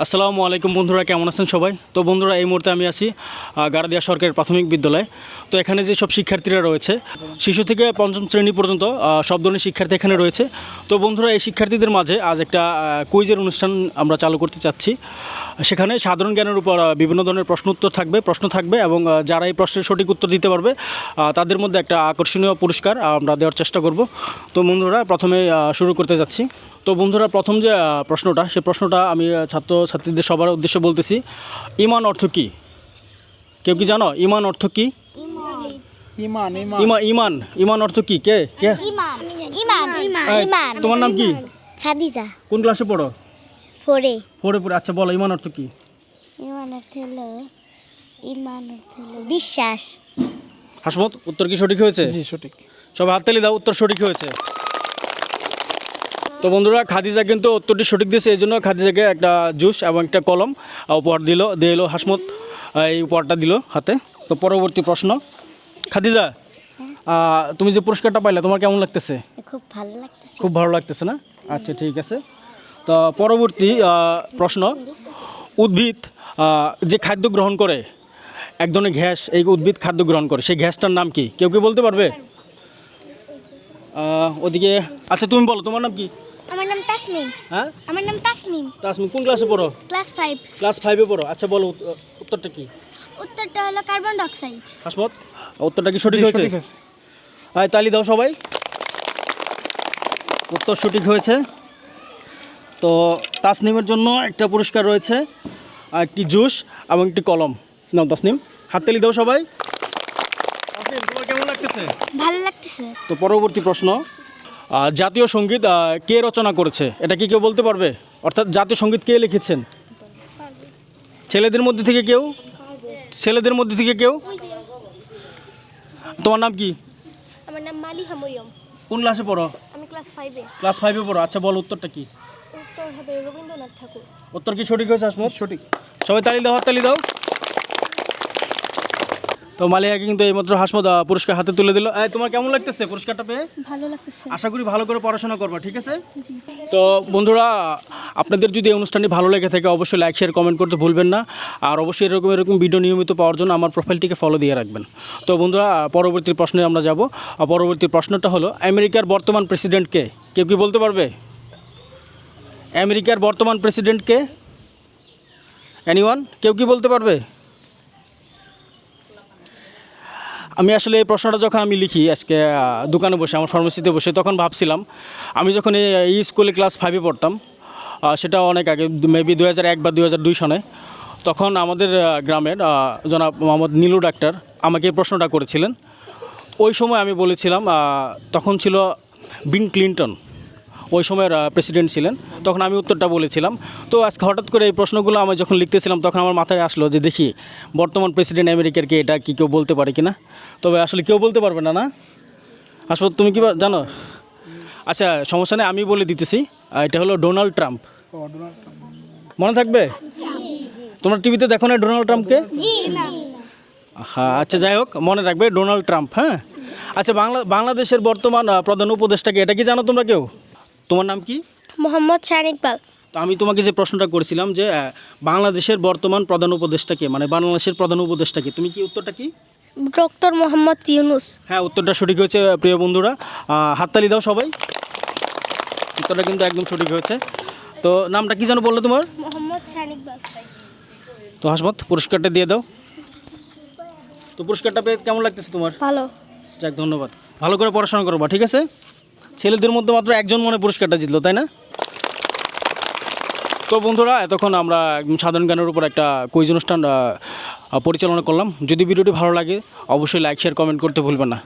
আসসালামু আলাইকুম বন্ধুরা, কেমন আছেন সবাই? তো বন্ধুরা, এই মুহূর্তে আমি আছি গারদিয়া সরকারি প্রাথমিক বিদ্যালয়। তো এখানে যে সব শিক্ষার্থীরা রয়েছে, শিশু থেকে পঞ্চম শ্রেণী পর্যন্ত সব ধরনের শিক্ষার্থী এখানে রয়েছে। তো বন্ধুরা, এই শিক্ষার্থীদের মাঝে আজ একটা কুইজের অনুষ্ঠান আমরা চালু করতে চাচ্ছি। সেখানে সাধারণ জ্ঞানের উপর বিভিন্ন ধরনের প্রশ্ন থাকবে এবং যারা এই প্রশ্নের সঠিক উত্তর দিতে পারবে তাদের মধ্যে একটা আকর্ষণীয় পুরস্কার আমরা দেওয়ার চেষ্টা করব। তো বন্ধুরা, প্রথমে শুরু করতে যাচ্ছি। তো বন্ধুরা, প্রথম যে প্রশ্নটা, সে প্রশ্নটা আমি ছাত্রছাত্রীদের সবার উদ্দেশ্যে বলতেছি। ইমান অর্থ কী? কেউ কি জানো ইমান অর্থ কী? ইমান ইমান ইমান ইমান অর্থ কী? কে কে ইমান ইমান এই, ইমান তোমার নাম কি? খাদিজা কোন ক্লাসে পড়ো? পরে পড়ে। আচ্ছা, বলো ইমান অর্থ কী? ইমান অর্থ হলো বিশ্বাস। হাসমত, উত্তর কি সঠিক হয়েছে? জি সঠিক। সবাই হাততালি দাও, উত্তর সঠিক হয়েছে। তো বন্ধুরা, খাদিজা কিন্তু উত্তরটি সঠিক দিয়েছে, এই জন্য খাদিজাকে একটা জুস এবং একটা কলম উপহার দিয়ে এলো হাসমত। এই উপহারটা দিল হাতে। তো পরবর্তী প্রশ্ন, খাদিজা, তুমি যে পুরস্কারটা পাইলে তোমার কেমন লাগতেছে? খুব ভালো লাগতেছে। খুব ভালো লাগতেছে না? আচ্ছা, ঠিক আছে। তো পরবর্তী প্রশ্ন, উদ্ভিদ যে খাদ্য গ্রহণ করে, এক ধরনের গ্যাস, এই উদ্ভিদ খাদ্য গ্রহণ করে, সেই গ্যাসটার নাম কি? কেউ কি বলতে পারবে? ওদিকে, আচ্ছা তুমি বলো, তোমার নাম কি? আমার নাম তাসমিম। হ্যাঁ, আমার নাম তাসমিম, তাসমিন কোন ক্লাসে পড়ো? ক্লাস 5। ক্লাস 5-এ পড়ো। আচ্ছা বলো, উত্তরটা কি? উত্তরটা হলো কার্বন ডাই অক্সাইড। হাসমত, উত্তরটা কি সঠিক জি, হয়েছে? সঠিক হয়েছে। তালি দাও সবাই। উত্তর সঠিক হয়েছে। তো তাসনিমের জন্য একটা পুরস্কার রয়েছে, একটি জুস এবং একটি কলম। নাও তাসনিম, হাততালি দাও সবাই। তাসনিম, তোমার কেমন লাগতেছে? ভালো লাগতেছে। তো পরবর্তী প্রশ্ন, জাতীয় সঙ্গীত কে রচনা করেছে? এটা কি কেউ বলতে পারবে? অর্থাৎ জাতীয় সঙ্গীত কে লিখেছেন? ছেলেদের মধ্যে থেকে কেউ? তোমার নাম কি? আমার নাম মালিহা মরিয়ম। কোন ক্লাসে পড়ো? আমি ক্লাস 5-এ। ক্লাস 5-এ পড়ো। আচ্ছা বলো, উত্তরটা কি? উত্তর হবে রবীন্দ্রনাথ ঠাকুর। উত্তর কি সঠিক হয়েছে আসমত? সঠিক। সবাই তালি দাও, হাততালি দাও। তো মালিয়াকে কিন্তু এইমাত্র হাসমত পুরস্কার হাতে তুলে দিল। তোমার কেমন লাগতেছে পুরস্কারটা পেয়ে? ভালো লাগতেছে। আশা করি ভালো করে পড়াশোনা করবা, ঠিক আছে? তো বন্ধুরা, আপনাদের যদি এই অনুষ্ঠানটি ভালো লেগে থাকে অবশ্যই লাইক, শেয়ার, কমেন্ট করতে ভুলবেন না। আর অবশ্যই এরকম ভিডিও নিয়মিত পাওয়ার জন্য আমার প্রোফাইলটিকে ফলো দিয়ে রাখবেন। তো বন্ধুরা, পরবর্তী প্রশ্নে আমরা যাব। পরবর্তী প্রশ্নটা হলো, আমেরিকার বর্তমান প্রেসিডেন্ট কে? কেউ কি বলতে পারবে? আমেরিকার বর্তমান প্রেসিডেন্ট কে? এনিওয়ান? কেউ কি বলতে পারবে? আমি আসলে এই প্রশ্নটা যখন আমি লিখি আজকে দোকানে বসে, আমার ফার্মেসিতে বসে, তখন ভাবছিলাম আমি যখন এই স্কুলে ক্লাস 5-এ পড়তাম, সেটা অনেক আগে, মেবি 2001 বা 2002 সনে, তখন আমাদের গ্রামের জনাব মোহাম্মদ নীলু ডাক্তার আমাকে এই প্রশ্নটা করেছিলেন। ওই সময় আমি বলেছিলাম, তখন ছিল বিল ক্লিন্টন, ওই সময়ের প্রেসিডেন্ট ছিলেন, তখন আমি উত্তরটা বলেছিলাম। তো আজকে হঠাৎ করে এই প্রশ্নগুলো আমি যখন লিখতেছিলাম তখন আমার মাথায় আসলো যে দেখি বর্তমান প্রেসিডেন্ট আমেরিকার কে, এটা কি কেউ বলতে পারে কি না? তবে আসলে কেউ বলতে পারবে না, না? আসলে তুমি কি জানো? আচ্ছা, সমস্যা নেই, আমি বলে দিতেছি। এটা হলো ডোনাল্ড ট্রাম্প। মনে থাকবে? তোমরা টিভিতে দেখো না ডোনাল্ড ট্রাম্পকে? হ্যাঁ, আচ্ছা, যাই হোক, মনে রাখবে ডোনাল্ড ট্রাম্প। হ্যাঁ, আচ্ছা, বাংলাদেশের বর্তমান প্রধান উপদেষ্টাকে, এটা কি জানো তোমরা কেউ? তোমার নাম কি? মোহাম্মদ শাহান ইকবাল। তো আমি তোমাকে যে প্রশ্নটা করেছিলাম যে বাংলাদেশের বর্তমান প্রধান উপদেষ্টাকে, মানে বাংলাদেশের প্রধান উপদেষ্টাকে, তুমি কি উত্তরটা কি? ডক্টর মোহাম্মদ ইউনুস। হ্যাঁ, উত্তরটা সঠিক হয়েছে প্রিয় বন্ধুরা। হাততালি দাও সবাই। উত্তরটা কিন্তু একদম সঠিক হয়েছে। তো নামটা কি যেন বললো তোমার? মোহাম্মদ শাহান ইকবাল। তো হাসমত, পুরস্কারটা দিয়ে দাও। তো পুরস্কারটা পেয়ে কেমন লাগতেছে তোমার? ভালো। যাক, ধন্যবাদ। ভালো করে পড়াশোনা করবা, ঠিক আছে? ছেলেদের মধ্যে মাত্র একজন মনে পুরস্কারটা জিতলো, তাই না? তো বন্ধুরা, এতক্ষণ আমরা একদম সাধারণ জ্ঞানের উপর একটা কুইজ অনুষ্ঠান পরিচালনা করলাম। যদি ভিডিওটি ভালো লাগে অবশ্যই লাইক, শেয়ার, কমেন্ট করতে ভুলবেন না।